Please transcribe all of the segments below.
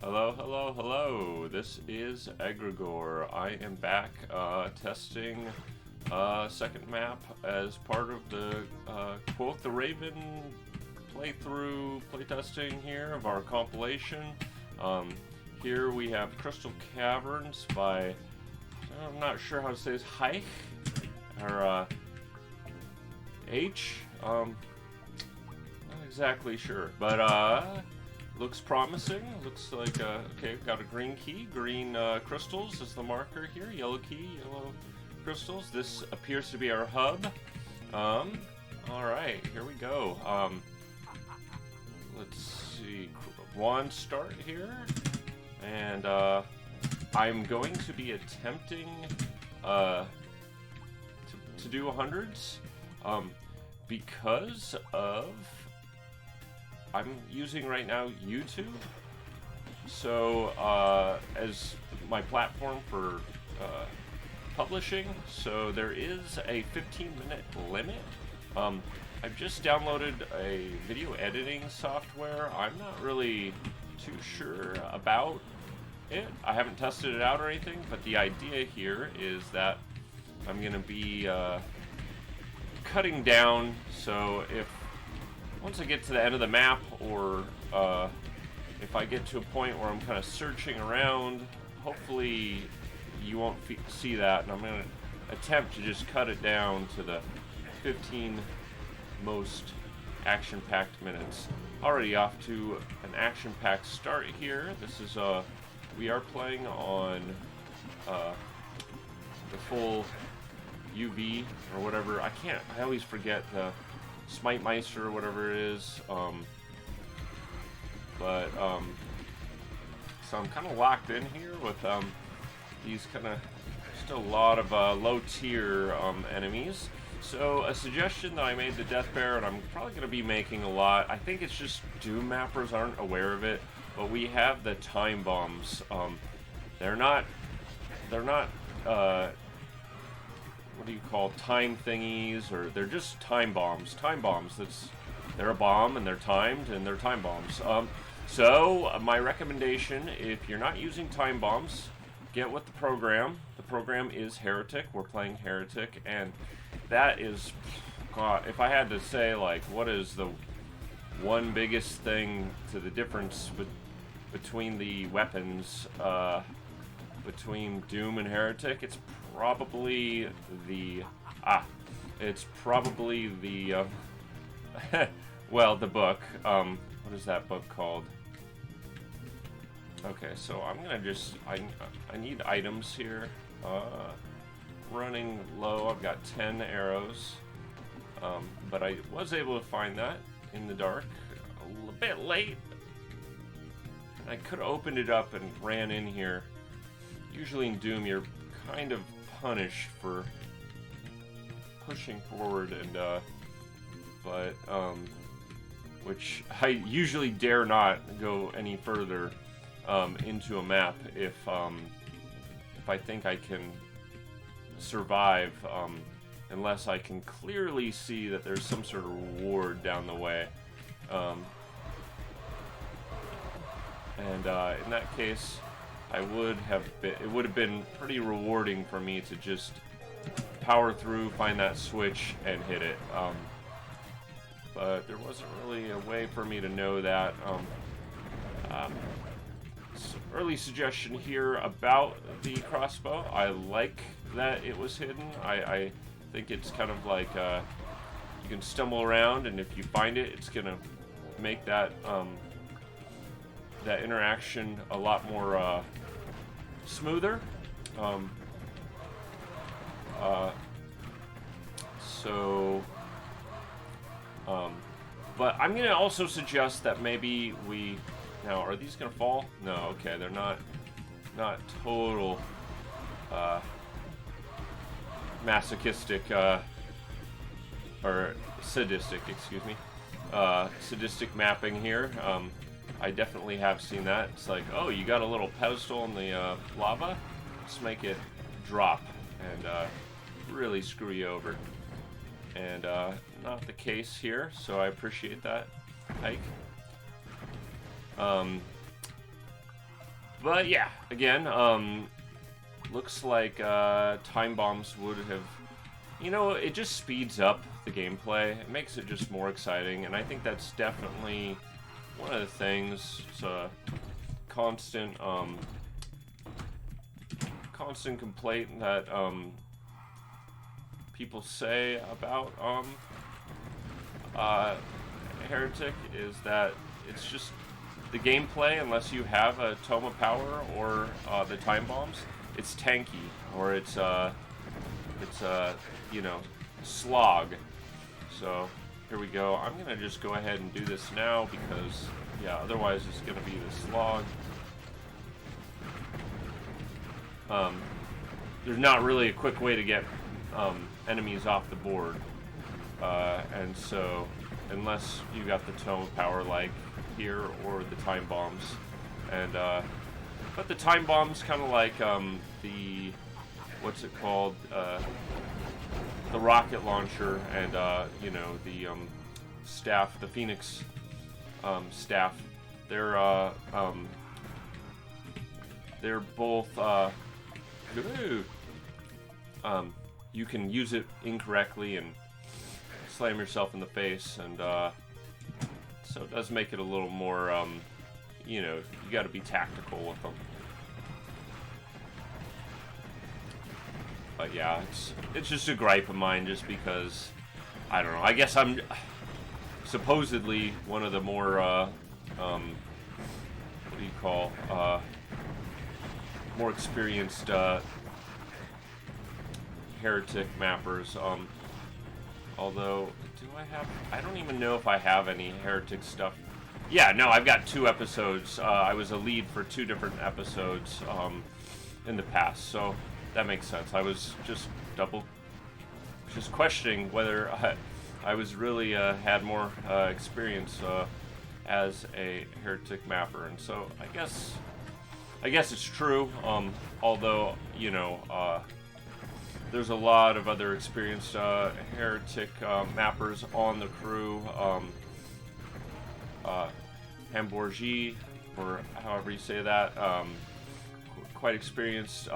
Hello, hello, hello. This is Egregor. I am back testing second map as part of the Quote the Raven playtesting here of our compilation. Here we have Crystal Caverns by, I'm not sure how to say this, Heich or Heich. Not exactly sure, but looks promising. Looks like, okay, got a green key. Green crystals is the marker here. Yellow key, yellow crystals. This appears to be our hub. Alright, here we go. Let's see. One start here. And I'm going to be attempting to do hundreds because of I'm using right now YouTube, so as my platform for publishing, so there is a 15-minute limit. I've just downloaded a video editing software. I'm not really too sure about it. I haven't tested it out or anything, but the idea here is that I'm going to be cutting down, so once I get to the end of the map, or if I get to a point where I'm kind of searching around, hopefully you won't see that, and I'm going to attempt to just cut it down to the 15 most action-packed minutes. Already off to an action-packed start here. This is, we are playing on the full UV, or whatever. I always forget the Smite Meister or whatever it is, so I'm kind of locked in here with these kind of just a lot of low tier enemies. So a suggestion that I made the Death Bear, and I'm probably going to be making a lot, I think it's just Doom mappers aren't aware of it, but we have the time bombs. They're not what do you call time thingies, or they're just time bombs. Time bombs. They're a bomb and they're timed and they're time bombs. So my recommendation, if you're not using time bombs, get with the program. The program is Heretic. We're playing Heretic, and that is, God, if I had to say like what is the one biggest thing to the difference between the weapons between Doom and Heretic, it's probably the well, the book. What is that book called? Okay, so I'm gonna just I need items here. Running low. I've got 10 arrows, but I was able to find that in the dark a little bit late. I could have opened it up and ran in here. Usually in Doom, you're kind of punished for pushing forward, and which I usually dare not go any further into a map if I think I can survive, unless I can clearly see that there's some sort of reward down the way, and in that case, it would have been pretty rewarding for me to just power through, find that switch, and hit it. But there wasn't really a way for me to know that. Early suggestion here about the crossbow. I like that it was hidden. I think it's kind of like you can stumble around, and if you find it, it's gonna make that that interaction a lot more smoother. But I'm gonna also suggest that maybe now, are these gonna fall? No, okay, they're not total masochistic or sadistic, excuse me, sadistic mapping here. I definitely have seen that. It's like, oh, you got a little pedestal in the lava? Let's make it drop and really screw you over. And not the case here, so I appreciate that, Heich. But yeah, again, looks like time bombs would have, you know, it just speeds up the gameplay. It makes it just more exciting, and I think that's definitely one of the things. It's a constant complaint that people say about Heretic is that it's just the gameplay, unless you have a Tome of Power or the time bombs, it's tanky, or it's you know, slog. So here we go. I'm gonna just go ahead and do this now because, yeah, otherwise it's gonna be the slog. There's not really a quick way to get enemies off the board, and so unless you got the Tome of Power like here or the time bombs, and but the time bombs kind of like the, what's it called, the rocket launcher, and you know, the staff, the Phoenix staff. They're both you can use it incorrectly and slam yourself in the face, and so it does make it a little more, you know, you got to be tactical with them. But yeah, it's just a gripe of mine, just because, I don't know, I guess I'm supposedly one of the more, what do you call, more experienced Heretic mappers, although, I don't even know if I have any Heretic stuff. Yeah, no, I've got 2 episodes. I was a lead for 2 different episodes in the past, so that makes sense. I was just questioning whether I was really had more experience as a Heretic mapper, and so I guess it's true. Although, you know, there's a lot of other experienced Heretic mappers on the crew. Hambourgi, or however you say that, quite experienced.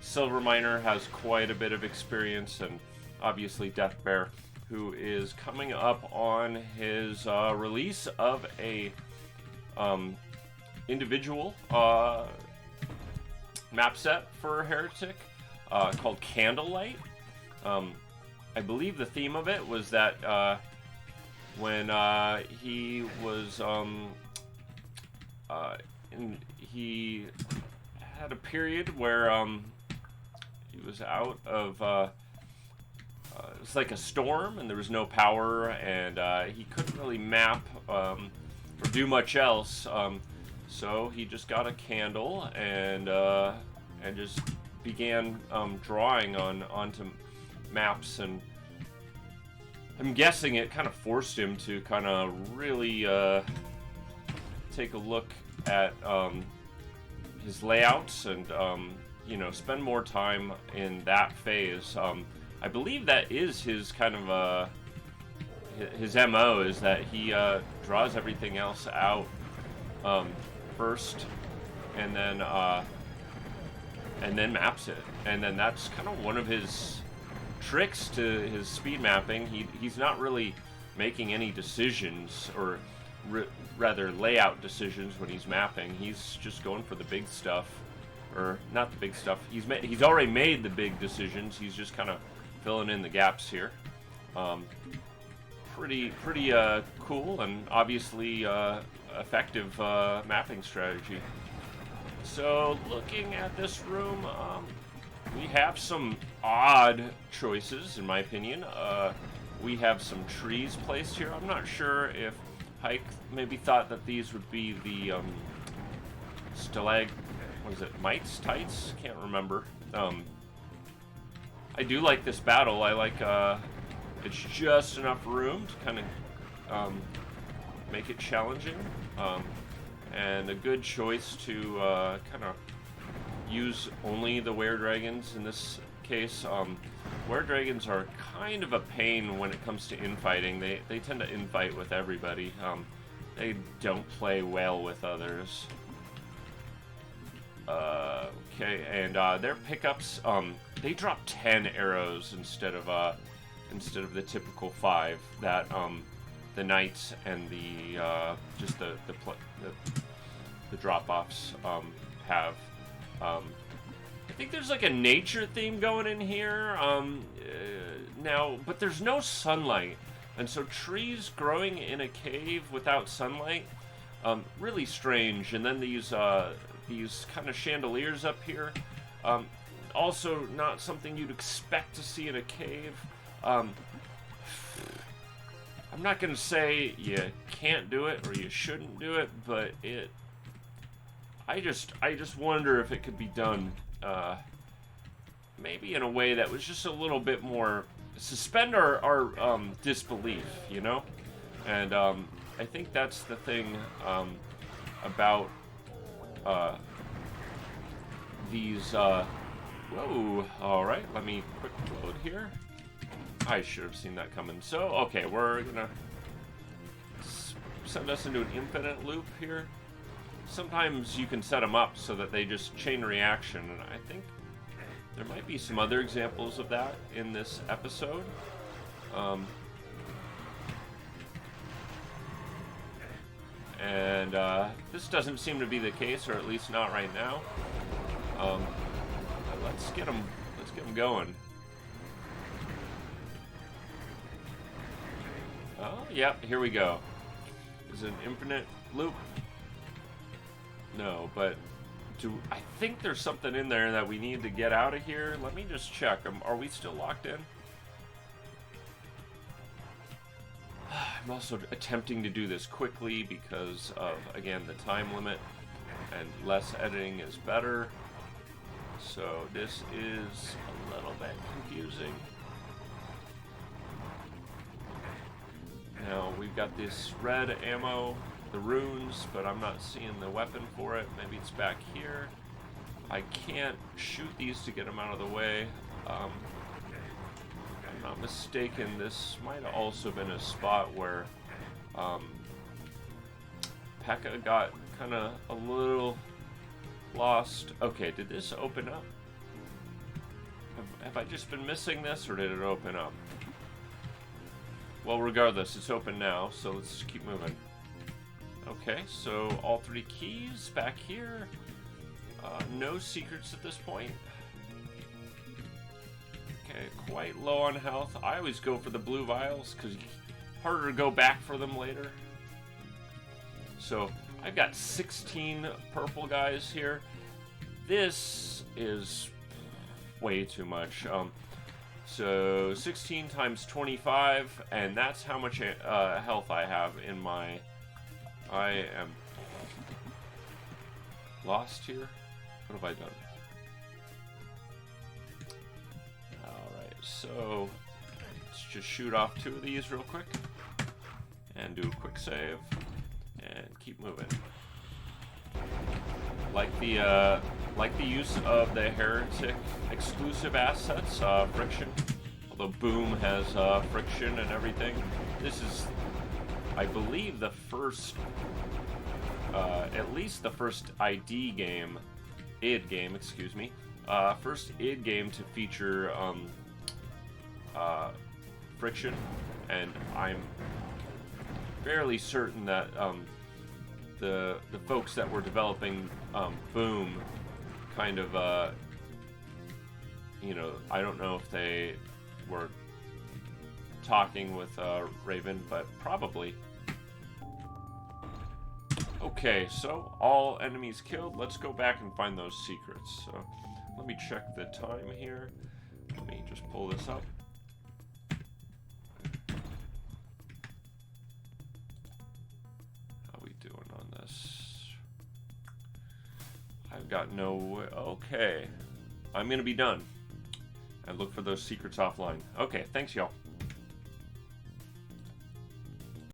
Silver Miner has quite a bit of experience, and obviously Death Bear, who is coming up on his release of a individual map set for Heretic called Candlelight. I believe the theme of it was that when he was he had a period where he was out of it was like a storm and there was no power, and he couldn't really map or do much else, so he just got a candle and just began drawing onto maps, and I'm guessing it kind of forced him to kind of really take a look at his layouts and you know, spend more time in that phase. I believe that is his kind of his MO, is that he draws everything else out first, and then maps it, and then that's kind of one of his tricks to his speed mapping. He's not really making any decisions, or rather layout decisions, when he's mapping. He's just going for the big stuff, or not the big stuff. He's already made the big decisions. He's just kind of filling in the gaps here. Pretty cool, and obviously effective mapping strategy. So looking at this room, we have some odd choices, in my opinion. We have some trees placed here. I'm not sure if Heich maybe thought that these would be the mites, tights? Can't remember. I do like this battle. I like it's just enough room to kind of make it challenging, and a good choice to kind of use only the were-dragons in this case. Were-dragons are kind of a pain when it comes to infighting. They tend to infight with everybody. They don't play well with others. Okay, and their pickups, they drop 10 arrows instead of the typical 5 that the knights and the just the drop-offs have. I think there's like a nature theme going in here now, but there's no sunlight, and so trees growing in a cave without sunlight, really strange. And then these kind of chandeliers up here, also not something you'd expect to see in a cave. I'm not gonna say you can't do it or you shouldn't do it, but I just wonder if it could be done maybe in a way that was just a little bit more suspend our disbelief, you know? And I think that's the thing about these whoa, alright, let me quick load here. I should have seen that coming. So, okay, we're gonna send us into an infinite loop here. Sometimes you can set them up so that they just chain reaction, and I think there might be some other examples of that in this episode. And this doesn't seem to be the case, or at least not right now. Let's get them going. Oh, yep, here we go. Is it an infinite loop? No, but I think there's something in there that we need to get out of here. Let me just check. Are we still locked in? I'm also attempting to do this quickly because of, again, the time limit, and less editing is better. So this is a little bit confusing. Now, we've got this red ammo, the runes, but I'm not seeing the weapon for it. Maybe it's back here. I can't shoot these to get them out of the way. If I'm not mistaken, this might have also been a spot where P.E.K.K.A got kind of a little lost. Okay, did this open up? Have I just been missing this, or did it open up? Well, regardless, it's open now, so let's just keep moving. Okay, so all 3 keys back here. No secrets at this point. Okay, quite low on health. I always go for the blue vials because harder to go back for them later. So I've got 16 purple guys here. This is way too much. So 16 times 25, and that's how much health I have in my... I am lost here. What have I done? Alright, so let's just shoot off 2 of these real quick and do a quick save and keep moving. Like the use of the Heretic exclusive assets, friction. Although Boom has friction and everything. This is, I believe, the first, at least the first id game, excuse me, first id game to feature friction, and I'm fairly certain that the folks that were developing Boom kind of, you know, I don't know if they were talking with Raven, but probably. Okay, so all enemies killed. Let's go back and find those secrets. So let me check the time here. Let me just pull this up. How we doing on this? I've got no... Okay. I'm gonna be done. And look for those secrets offline. Okay, thanks y'all.